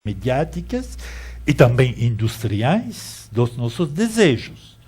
mediáticas e também industriais dos nossos desejos,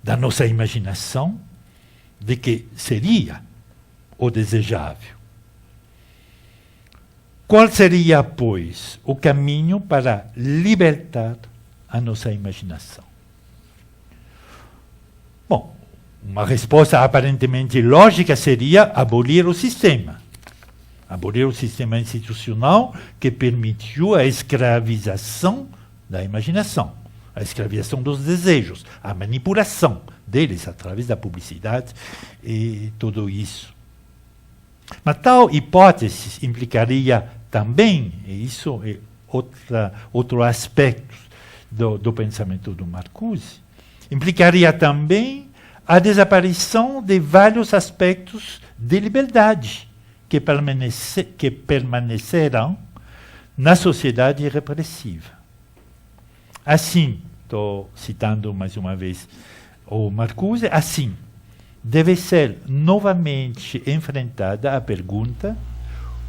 da nossa imaginação de que seria o desejável. Qual seria, pois, o caminho para libertar a nossa imaginação? Bom, uma resposta aparentemente lógica seria abolir o sistema. Abolir o sistema institucional que permitiu a escravização da imaginação, a escravização dos desejos, a manipulação deles através da publicidade e tudo isso. Mas tal hipótese implicaria também, e isso é outro aspecto do pensamento do Marcuse, implicaria também a desaparição de vários aspectos de liberdade que permanecerão na sociedade repressiva. Assim, estou citando mais uma vez o Marcuse, assim, deve ser novamente enfrentada a pergunta: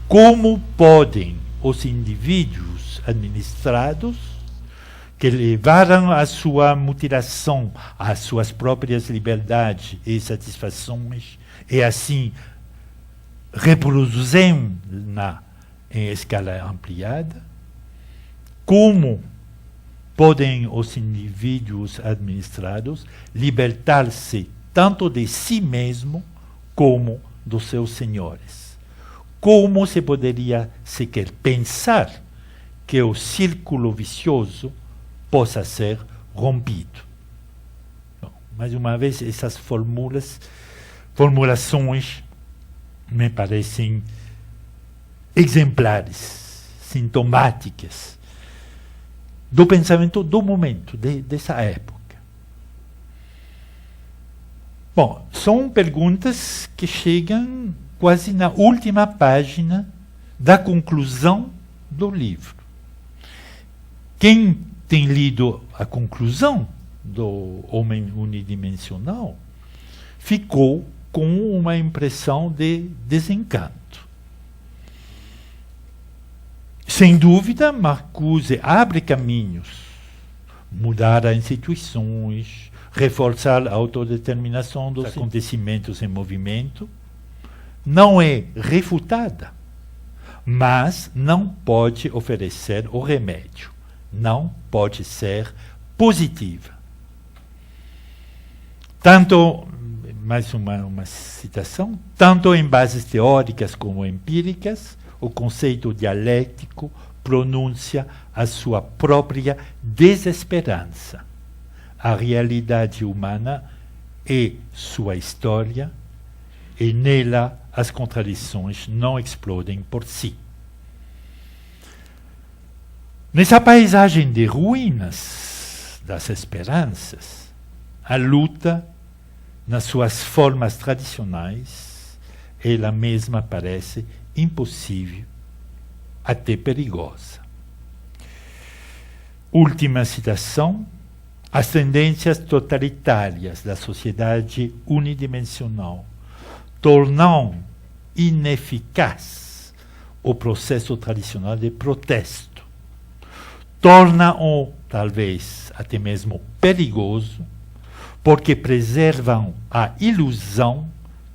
como podem os indivíduos administrados que levaram a sua mutilação, às suas próprias liberdades e satisfações, e assim reproduzem em escala ampliada, como podem os indivíduos administrados libertar-se tanto de si mesmo como dos seus senhores? Como se poderia sequer pensar que o círculo vicioso possa ser rompido? Bom, mais uma vez, essas formulações me parecem exemplares, sintomáticas do pensamento do momento, dessa época. Bom, são perguntas que chegam quase na última página da conclusão do livro. Quem tem lido a conclusão do Homem Unidimensional ficou com uma impressão de desencanto. Sem dúvida, Marcuse abre caminhos, mudar as instituições, reforçar a autodeterminação dos acontecimentos em movimento, não é refutada, mas não pode oferecer o remédio, não pode ser positiva. Tanto, mais uma citação, tanto em bases teóricas como empíricas, o conceito dialético pronuncia a sua própria desesperança. A realidade humana é sua história, e nela as contradições não explodem por si. Nessa paisagem de ruínas das esperanças, a luta, nas suas formas tradicionais, ela mesma parece impossível, até perigosa. Última citação: as tendências totalitárias da sociedade unidimensional tornam ineficaz o processo tradicional de protesto, tornam-o, talvez, até mesmo perigoso, porque preservam a ilusão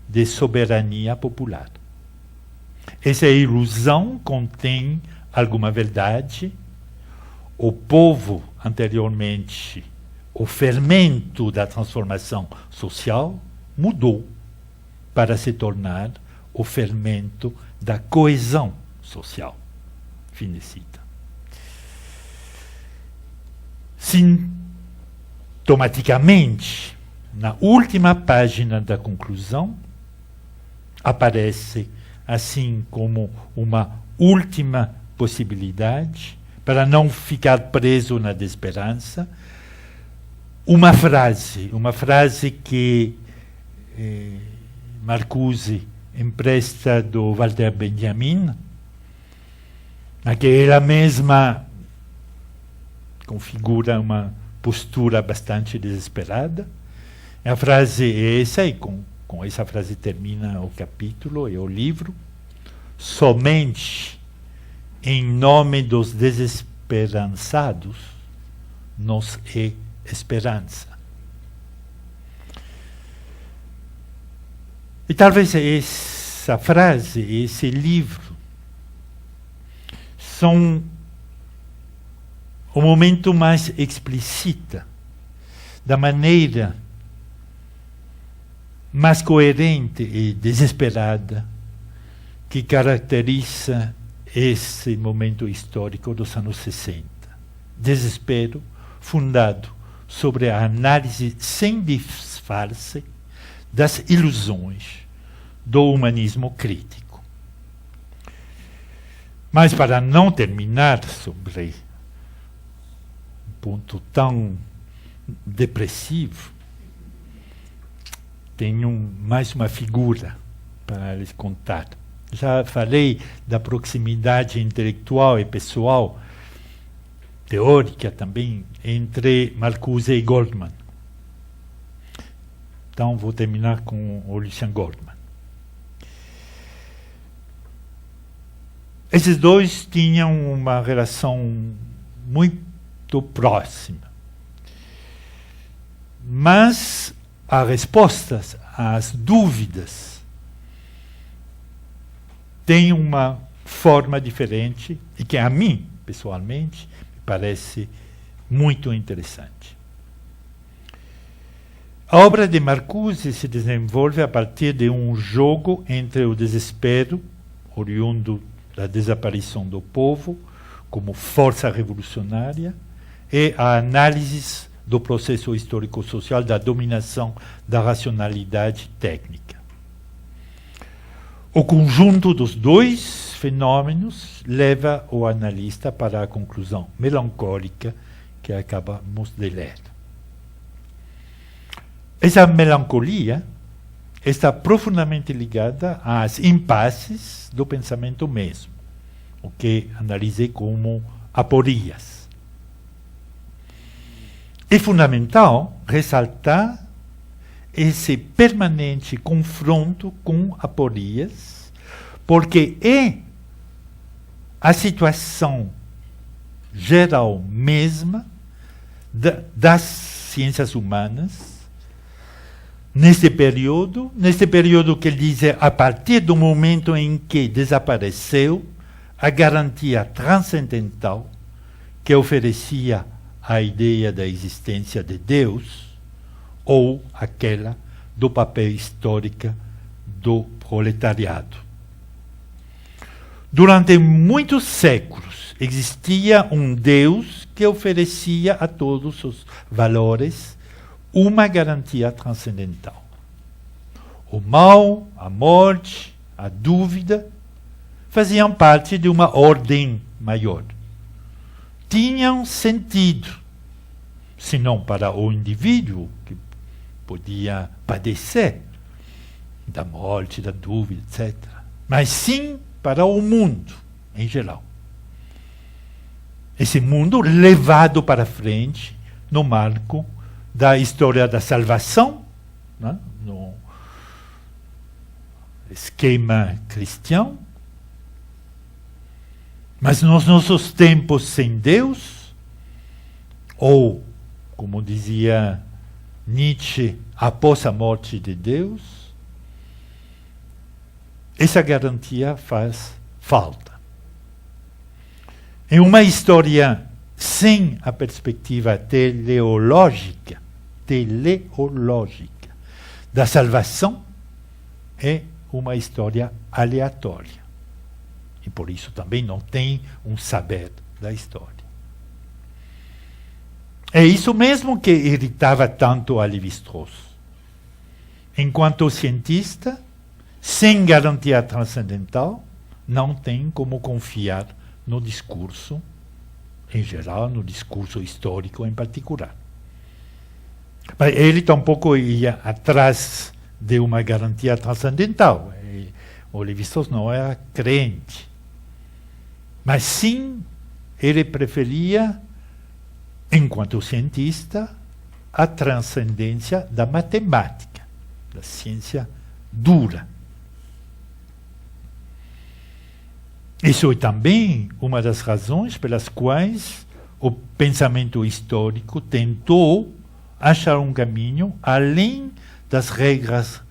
de soberania popular. Essa ilusão contém alguma verdade. O povo, anteriormente, o fermento da transformação social, mudou para se tornar o fermento da coesão social. Fim de cita. Sintomaticamente, na última página da conclusão, aparece, assim como uma última possibilidade, para não ficar preso na desesperança, uma frase que Marcuse empresta do Walter Benjamin, na que ela mesma configura uma postura bastante desesperada. A frase é essa, e com essa frase termina o capítulo e o livro: somente em nome dos esperançados nos é esperança. E talvez essa frase, esse livro, são o momento mais explícita da maneira mais coerente e desesperada que caracteriza esse momento histórico dos anos 60. Desespero fundado sobre a análise sem disfarce das ilusões do humanismo crítico. Mas para não terminar sobre um ponto tão depressivo, tenho mais uma figura para lhes contar. Já falei da proximidade intelectual e pessoal, teórica também, entre Marcuse e Goldman. Então vou terminar com o Lucien Goldman. Esses dois tinham uma relação muito próxima. Mas as respostas às dúvidas têm uma forma diferente e que a mim, pessoalmente, me parece muito interessante. A obra de Marcuse se desenvolve a partir de um jogo entre o desespero, oriundo da desaparição do povo, como força revolucionária, e a análise do processo histórico-social da dominação da racionalidade técnica. O conjunto dos dois fenômenos leva o analista para a conclusão melancólica que acabamos de ler. Essa melancolia está profundamente ligada às impasses do pensamento mesmo, o que analisei como aporias. É fundamental ressaltar esse permanente confronto com aporias, porque é a situação geral mesma das ciências humanas neste período que ele diz a partir do momento em que desapareceu a garantia transcendental que oferecia a ideia da existência de Deus ou aquela do papel histórico do proletariado. Durante muitos séculos existia um Deus que oferecia a todos os valores uma garantia transcendental. O mal, a morte, a dúvida faziam parte de uma ordem maior. Tinham sentido, se não para o indivíduo, que podia padecer da morte, da dúvida, etc., mas sim para o mundo em geral. Esse mundo levado para frente no marco da história da salvação, né, no esquema cristão, mas nos nossos tempos sem Deus, ou, como dizia Nietzsche, após a morte de Deus, essa garantia faz falta. Em uma história sem a perspectiva teleológica da salvação, é uma história aleatória. E por isso também não tem um saber da história. É isso mesmo que irritava tanto a Lévi-Strauss. Enquanto cientista, sem garantia transcendental, não tem como confiar no discurso, em geral, no discurso histórico em particular. Mas ele tampouco ia atrás de uma garantia transcendental. O Lévi-Strauss não era crente. Mas sim, ele preferia, enquanto cientista, a transcendência da matemática, da ciência dura. Isso é também uma das razões pelas quais o pensamento histórico tentou achar um caminho além das regras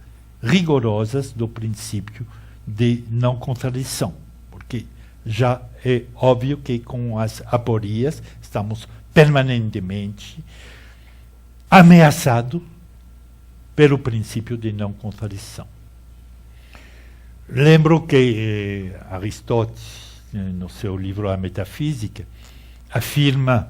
rigorosas do princípio de não contradição. Porque já é óbvio que com as aporias estamos permanentemente ameaçados pelo princípio de não contradição. Lembro que Aristóteles, no seu livro A Metafísica, afirma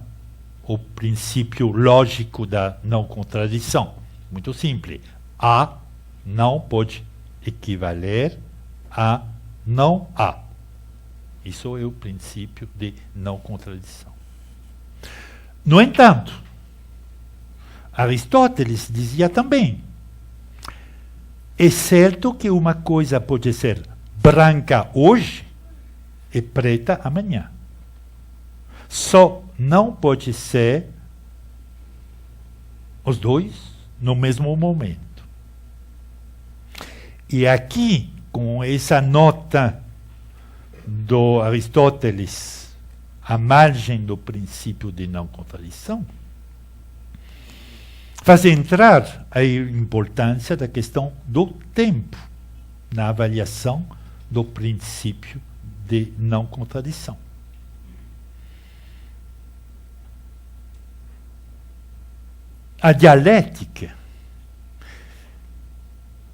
o princípio lógico da não contradição. Muito simples. A não pode equivaler a não há. Isso é o princípio de não contradição. No entanto, Aristóteles dizia também: é certo que uma coisa pode ser branca hoje e preta amanhã. Só não pode ser os dois no mesmo momento. E aqui, com essa nota do Aristóteles à margem do princípio de não contradição, faz entrar a importância da questão do tempo na avaliação do princípio de não contradição. A dialética,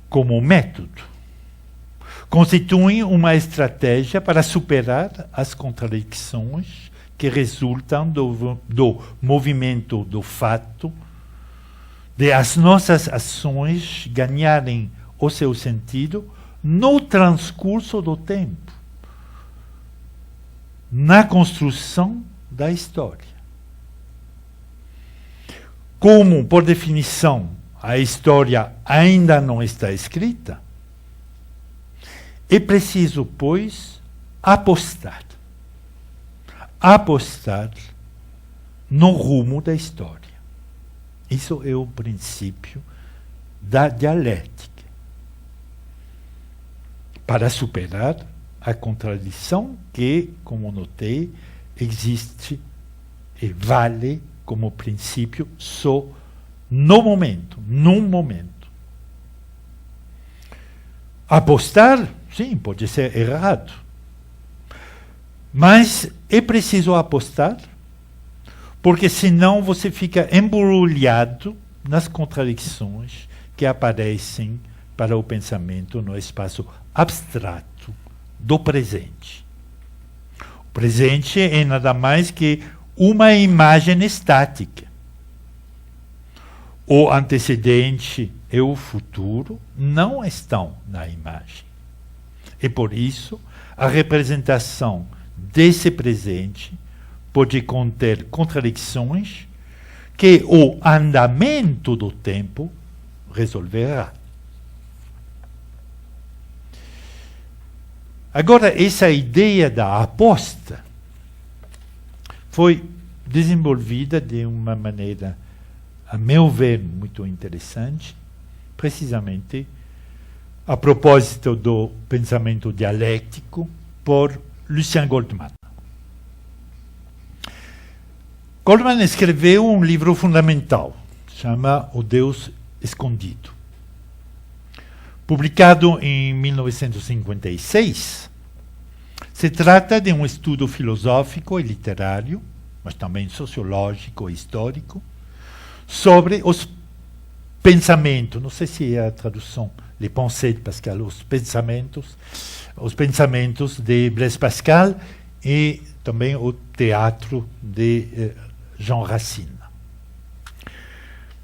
como método, constitui uma estratégia para superar as contradições que resultam do movimento do fato, de as nossas ações ganharem o seu sentido no transcurso do tempo, na construção da história. Como, por definição, a história ainda não está escrita, é preciso, pois, apostar no rumo da história. Isso é o princípio da dialética. Para superar a contradição que, como notei, existe e vale como princípio só no momento, num momento. Apostar, sim, pode ser errado. Mas é preciso apostar, porque senão você fica embrulhado nas contradições que aparecem para o pensamento no espaço abstrato do presente. O presente é nada mais que uma imagem estática. O antecedente e o futuro não estão na imagem. E por isso, a representação desse presente pode conter contradições que o andamento do tempo resolverá. Agora, essa ideia da aposta foi desenvolvida de uma maneira, a meu ver, muito interessante, precisamente a propósito do pensamento dialético por Lucien Goldman. Goldman escreveu um livro fundamental, chama O Deus Escondido. Publicado em 1956, se trata de um estudo filosófico e literário, mas também sociológico e histórico, sobre os pensamentos, não sei se é a tradução, les pensées de Pascal, os pensamentos de Blaise Pascal e também o teatro de Jean Racine.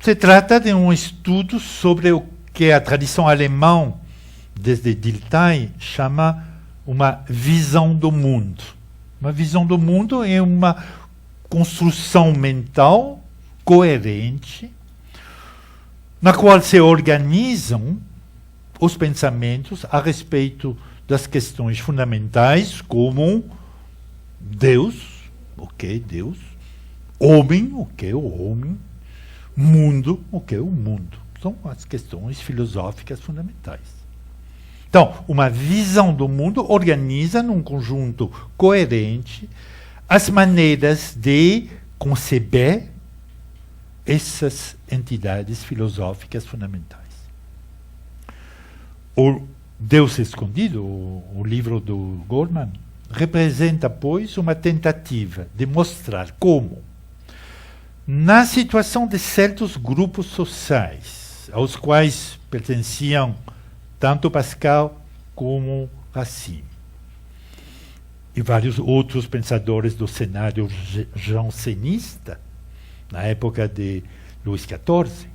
Se trata de um estudo sobre o que a tradição alemã, desde Dilthey, chama uma visão do mundo. Uma visão do mundo é uma construção mental coerente, na qual se organizam os pensamentos a respeito das questões fundamentais, como Deus, o que é Deus, homem, o que é o homem, mundo, o que é o mundo. São as questões filosóficas fundamentais. Então, uma visão do mundo organiza num conjunto coerente as maneiras de conceber essas entidades filosóficas fundamentais. O Deus Escondido, o livro do Goleman, representa, pois, uma tentativa de mostrar como, na situação de certos grupos sociais, aos quais pertenciam tanto Pascal como Racine, e vários outros pensadores do cenário jansenista, na época de Luís XIV,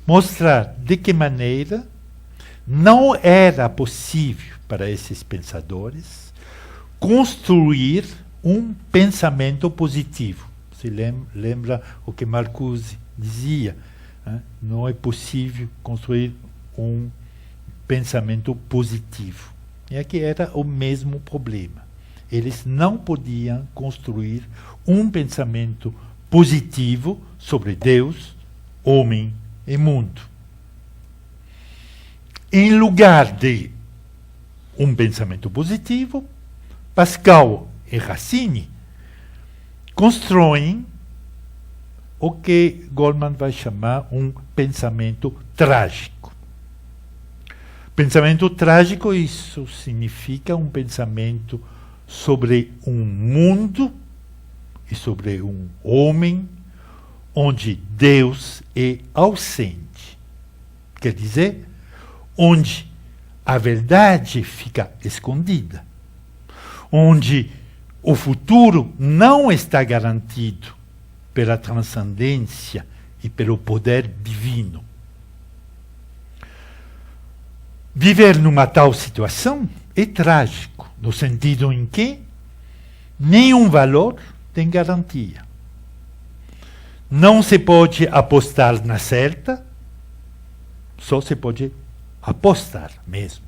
mostrar de que maneira não era possível para esses pensadores construir um pensamento positivo. Se lembra o que Marcuse dizia, né? Não é possível construir um pensamento positivo. E aqui era o mesmo problema. Eles não podiam construir um pensamento positivo sobre Deus, homem e mundo. Em lugar de um pensamento positivo, Pascal e Racine constroem o que Goleman vai chamar um pensamento trágico. Pensamento trágico, isso significa um pensamento sobre um mundo e sobre um homem onde Deus é ausente. Quer dizer, onde a verdade fica escondida, onde o futuro não está garantido pela transcendência e pelo poder divino. Viver numa tal situação é trágico, no sentido em que nenhum valor tem garantia. Não se pode apostar na certa, só se pode apostar mesmo.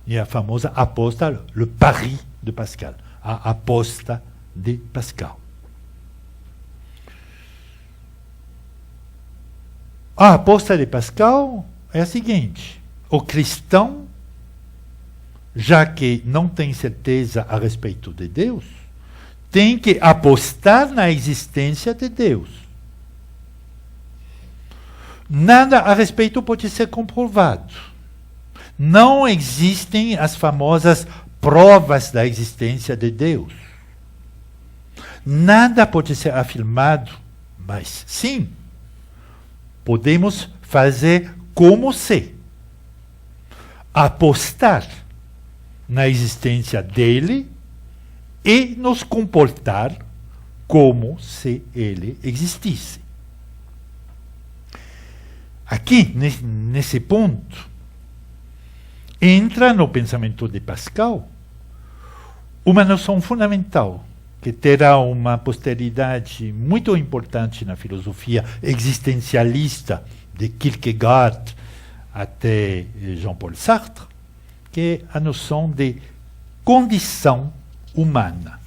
E a famosa aposta, le pari de Pascal, a aposta de Pascal. A aposta de Pascal é a seguinte: o cristão, já que não tem certeza a respeito de Deus, tem que apostar na existência de Deus. Nada a respeito pode ser comprovado. Não existem as famosas provas da existência de Deus. Nada pode ser afirmado, mas sim, podemos fazer como se apostar na existência dele e nos comportar como se ele existisse. Aqui, nesse ponto, entra no pensamento de Pascal uma noção fundamental que terá uma posteridade muito importante na filosofia existencialista de Kierkegaard até Jean-Paul Sartre, que é a noção de condição humana.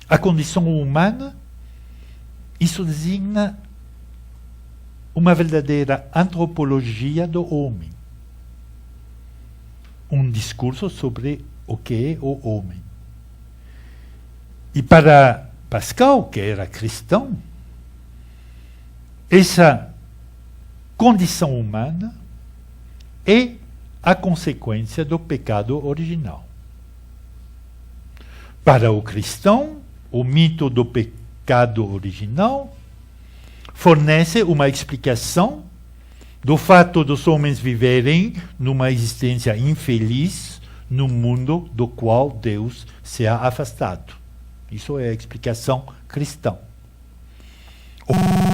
A condição humana, isso designa uma verdadeira antropologia do homem. Um discurso sobre o que é o homem. E para Pascal, que era cristão, essa condição humana é a consequência do pecado original. Para o cristão, o mito do pecado original fornece uma explicação do fato dos homens viverem numa existência infeliz no mundo do qual Deus se ha afastado. Isso é a explicação cristã.